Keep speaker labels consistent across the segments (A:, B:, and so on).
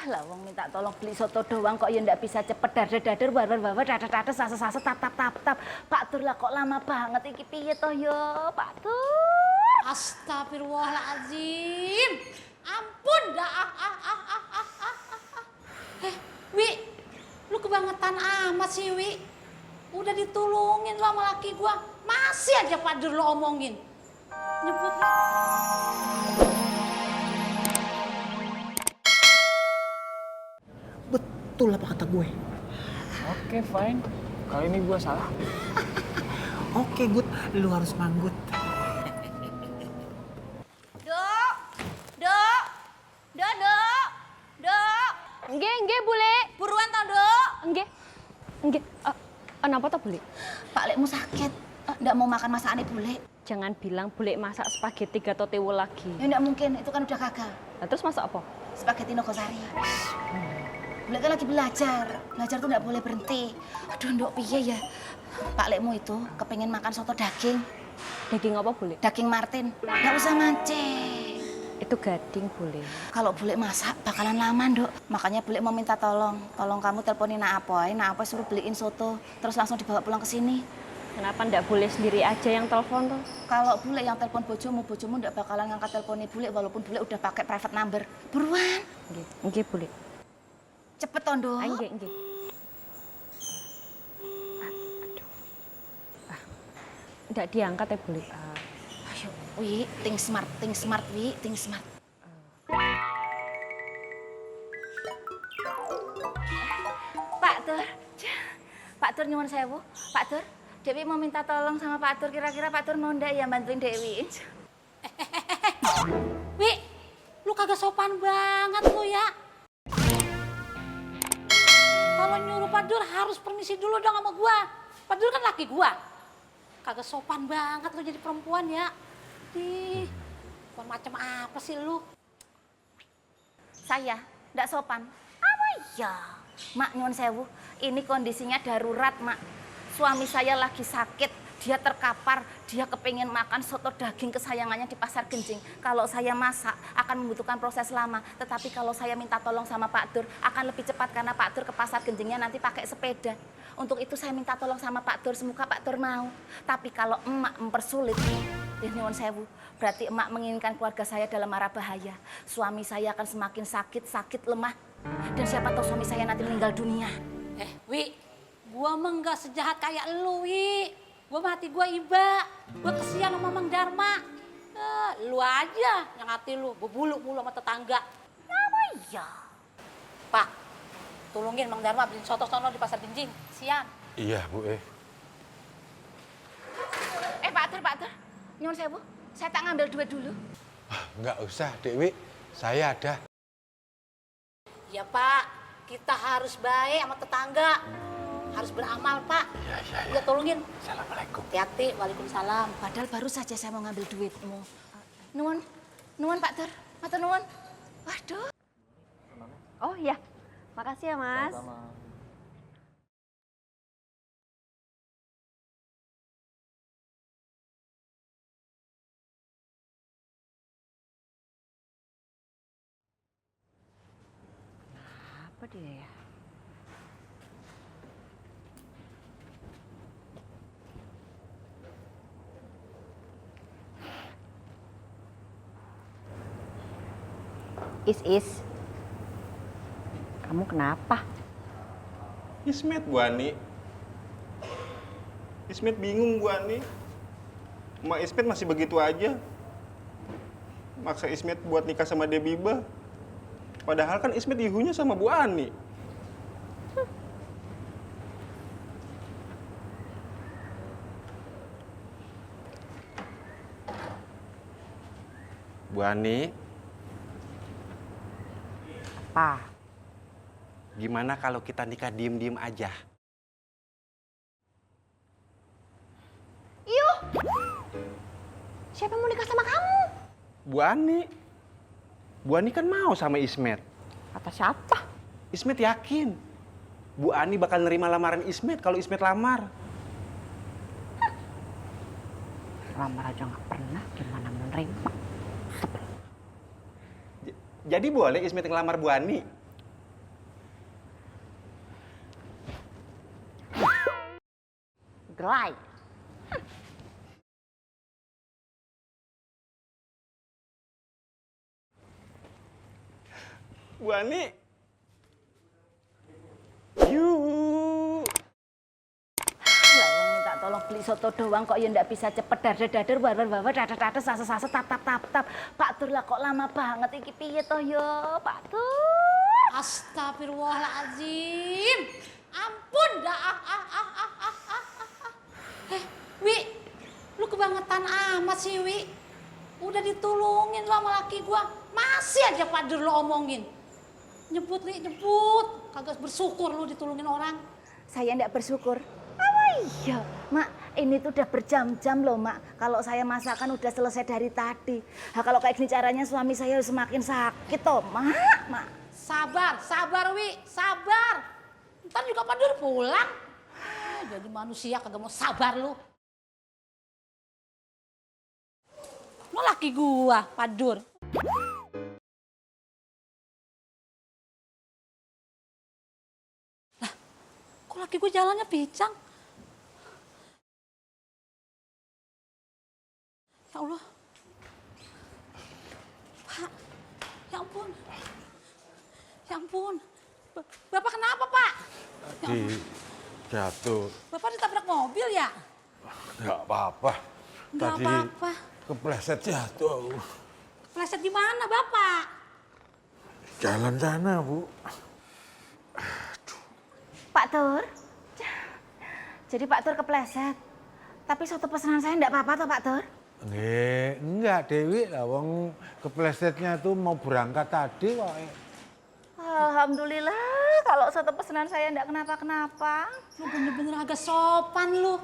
A: Lah wong minta tolong beli soto doang kok ya ndak bisa cepet dadar-dadar babar-babar dadar-dadar sasa-sasa tap-tap-tap. Pak Tur lah kok lama banget iki piye toh yo, Pak Tur?
B: Astagfirullahaladzim. Ampun dah. Wi, lu kebangetan amat sih, Wi. Udah ditulungin lo sama laki gua, masih aja Pak Dur lo omongin. Nyebut.
C: Betul apa kata gue?
D: Oke, fine. Kali ini gue salah.
C: Oke, Gut. Lu harus manggut.
A: Dok.
E: Nggih, Bule.
A: Buruan toh, Dok.
E: Nggih. Napa toh, Bule?
A: Pak Lekmu sakit. Ndak mau makan masakane Bule.
E: Jangan bilang Bule masak spaghetti gato tewo lagi.
A: Ya ndak mungkin, itu kan udah gagal.
E: Nah, terus masak apa?
A: Spaghetti Nogosari. Bule kan lagi belajar. Belajar tuh ndak boleh berhenti. Aduh, Ndok piye ya? Pak Lekmu itu kepengen makan soto daging.
E: Daging apa, Bule?
A: Daging Martin. Nggak usah mancing.
E: Itu gading, Bule.
A: Kalau Bule masak bakalan lama, Ndok. Makanya Bule mau minta tolong. Tolong kamu teleponin Nak Apoy. Nak Apoy suruh beliin soto. Terus langsung dibawa pulang ke sini.
E: Kenapa ndak Bule sendiri aja yang telepon tuh?
A: Kalau Bule yang telepon bojomu ndak bakalan ngangkat teleponnya Bule walaupun Bule udah pakai private number. Buruan.
E: Nggih, Bule.
A: Cepet toh, Ndok.
E: Nggih. Ndak diangkat ya, Bule.
A: Ayo, Wi, think smart, Wi, think smart. Pak Tur nyuwun sewu. Pak Tur, Dewi mau minta tolong sama Pak Tur. Kira-kira Pak Tur mau ndak ya bantuin Dewi?
B: Wi, lu kagak sopan banget lu ya. Kalau nyuruh Pak Dur harus permisi dulu dong sama gua. Pak Dur kan laki gua. Kagak sopan banget lu jadi perempuan ya. Ih, macam apa sih lu?
A: Saya ndak sopan. Apa ya? Mak nyuwun sewu, ini kondisinya darurat, Mak. Suami saya lagi sakit. Dia terkapar, dia kepengen makan soto daging kesayangannya di Pasar Genjing. Kalau saya masak akan membutuhkan proses lama. Tetapi kalau saya minta tolong sama Pak Dur akan lebih cepat karena Pak Dur ke Pasar Genjingnya nanti pakai sepeda. Untuk itu saya minta tolong sama Pak Dur, semoga Pak Dur mau. Tapi kalau emak mempersulit, nyuwun sewu, berarti emak menginginkan keluarga saya dalam mara bahaya. Suami saya akan semakin sakit, lemah. Dan siapa tahu suami saya nanti meninggal dunia.
B: Wi, gua mah nggak sejahat kayak lu, Wi. Gua mati gua iba, gua kesian sama Mang Darma. Lu aja yang hati lu bebuluk mulu sama tetangga.
A: Apa ya?
B: Pak, tolongin Mang Darma beliin soto sono di Pasar Genjing. Sian.
F: Iya, Bu.
A: Pak Tur, nyuwun sewu, saya tak ngambil duit dulu.
F: Nggak usah, Dewi. Saya ada.
B: Ya Pak, kita harus baik sama tetangga. Harus beramal, Pak.
F: Iya.
B: Ya tolongin.
F: Assalamualaikum.
B: Hati-hati, waalaikumsalam.
A: Padahal baru saja saya mau ngambil duitmu. Nuwun Pak Tur, matur nuwun. Waduh.
E: Oh iya, makasih ya, Mas. Apa dia ya? Is, kamu kenapa?
G: Ismet, Bu Ani. Ismet bingung, Bu Ani. Mak Ismet masih begitu aja. Maksa Ismet buat nikah sama Debiba. Padahal kan Ismet ihunya sama Bu Ani. Bu Ani.
E: Apa?
G: Gimana kalau kita nikah diem-diem aja?
E: Yuh! Siapa yang mau nikah sama kamu?
G: Bu Ani. Bu Ani kan mau sama Ismet.
E: Kata siapa?
G: Ismet yakin. Bu Ani bakal nerima lamaran Ismet kalau Ismet lamar.
E: Lamar aja nggak pernah, gimana menerima?
G: Jadi boleh Ismet ngelamar Bu Ani?
E: Gelai.
G: Bu Ani. Yuk.
A: Lah wong minta tolong beli soto doang kok ya ndak bisa cepet dadar-dadar warar-warar dadar-dadar sasa-sasa tap-tap-tap. Pak Tur lah kok lama banget iki piye toh yo, Pak Tur?
B: Astagfirullahaladzim. Ampun dah. Wi, lu kebangetan amat sih, Wi. Udah ditulungin lo sama laki gua, masih aja Pak Dur lo omongin. Nyebut, Li, nyebut. Kagak bersyukur lu ditulungin orang.
A: Saya ndak bersyukur. Oh iya, Mak, ini tuh udah berjam-jam loh, Mak. Kalau saya masakan udah selesai dari tadi. Nah, kalau kayak gini caranya suami saya semakin sakit toh, Mak.
B: Sabar, Wi, sabar. Ntar juga Pak Dur pulang. Jadi manusia kagak mau sabar lu. Lo laki gua, Pak Dur. Lah, kok laki gua jalannya pincang? Ya Allah. Pak, ya ampun. Ya ampun. Bapak kenapa, Pak? Ya
F: Tadi
B: ampun.
F: jatuh.
B: Bapak ditabrak mobil ya?
F: Nggak apa-apa.
B: Nggak
F: Tadi
B: apa-apa.
F: kepleset jatuh.
B: Pleset di mana, Bapak?
F: Jalan sana, Bu.
A: Pak Tur. Jadi Pak Tur kepleset. Tapi soto pesanan saya ndak apa-apa toh, Pak Tur?
F: Enggak Dewi lah, wong keplesetnya tuh mau berangkat tadi kok.
A: Alhamdulillah, kalau soto pesanan saya ndak kenapa-kenapa.
B: Lu bener-bener agak sopan lu.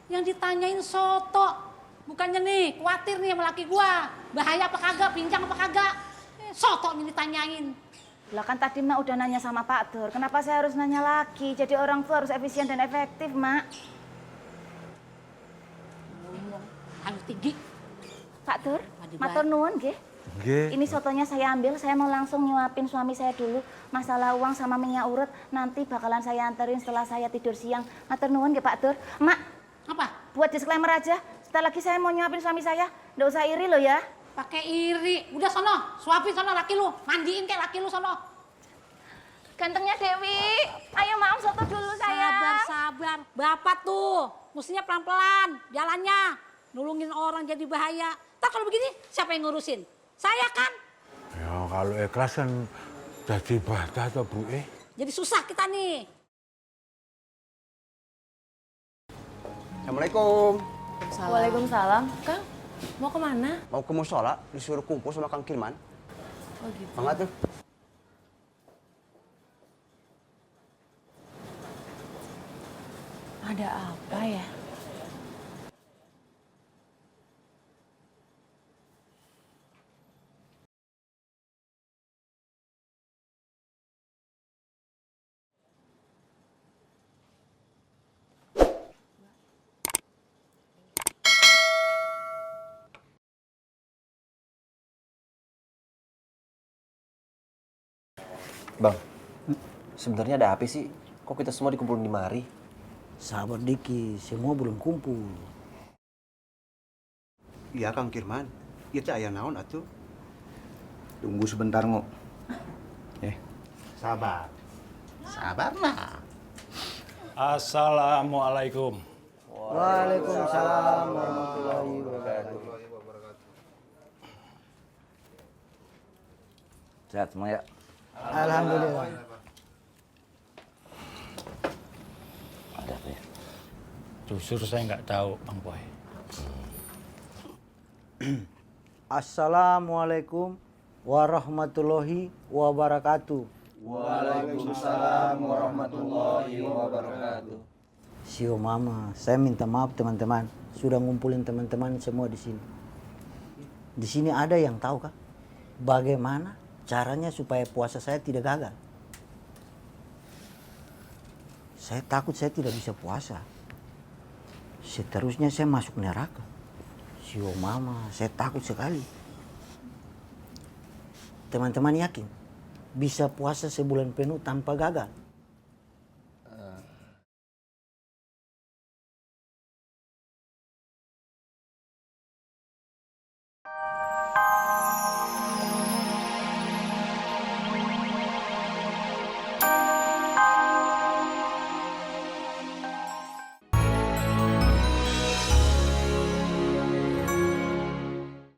B: Yang ditanyain soto. Bukannya nih, khawatir nih sama laki gua. Bahaya apa kagak, pincang apa kagak. Soto nih ditanyain.
A: Lah kan tadi Mak udah nanya sama Pak Tur, kenapa saya harus nanya lagi? Jadi orang tuh harus efisien dan efektif, Mak.
B: Ngomong, anu tinggi.
A: Pak Tur,
B: Padi
A: matur nuwun nggih.
F: Nggih.
A: Ini sotonya saya ambil, saya mau langsung nyuapin suami saya dulu. Masalah uang sama minyak urut nanti bakalan saya anterin setelah saya tidur siang. Matur nuwun nggih Pak Tur. Mak,
B: Apa?
A: buat disclaimer aja. Setelah lagi saya mau nyuapin suami saya, nggak usah iri loh ya.
B: Pakai iri. Udah sono, suapin sono laki lu. Mandiin kayak laki lu sono.
A: Gantengnya Dewi, ayo maaf soto dulu saya.
B: Sabar. Bapak tuh, mestinya pelan-pelan jalannya. Nulungin orang jadi bahaya. Tak kalau begini, siapa yang ngurusin? Saya kan.
F: Ya kalau ikhlas kan jadi batas atau Bu
B: Jadi susah kita nih.
H: Assalamualaikum.
E: Waalaikumsalam. Kang, mau kemana?
H: Mau ke musola, disuruh kumpul sama Kang Kirman.
E: Oh gitu.
H: Banget tuh.
E: Ada apa ya?
I: Bang, sebenarnya ada apa sih? Kok kita semua dikumpulin di mari?
J: Sabar Diki, semua belum kumpul.
H: Iya Kang Kirman. Iya teh aya naon atuh?
K: Tunggu sebentar, Ngo.
H: Sabar. Sabar mah.
D: Assalamualaikum.
J: Waalaikumsalam warahmatullahi wabarakatuh.
K: Sehat semua ya?
J: Alhamdulillah.
D: Ada apa ya? Jujur saya nggak tahu, Bang Boy.
J: Assalamualaikum warahmatullahi wabarakatuh.
K: Waalaikumsalam warahmatullahi wabarakatuh.
J: Sio Mama, saya minta maaf teman-teman. Sudah ngumpulin teman-teman semua di sini. Di sini ada yang tahu kah? Bagaimana caranya supaya puasa saya tidak gagal? Saya takut saya tidak bisa puasa. Seterusnya saya masuk neraka. Sio Mama, saya takut sekali. Teman-teman yakin bisa puasa sebulan penuh tanpa gagal?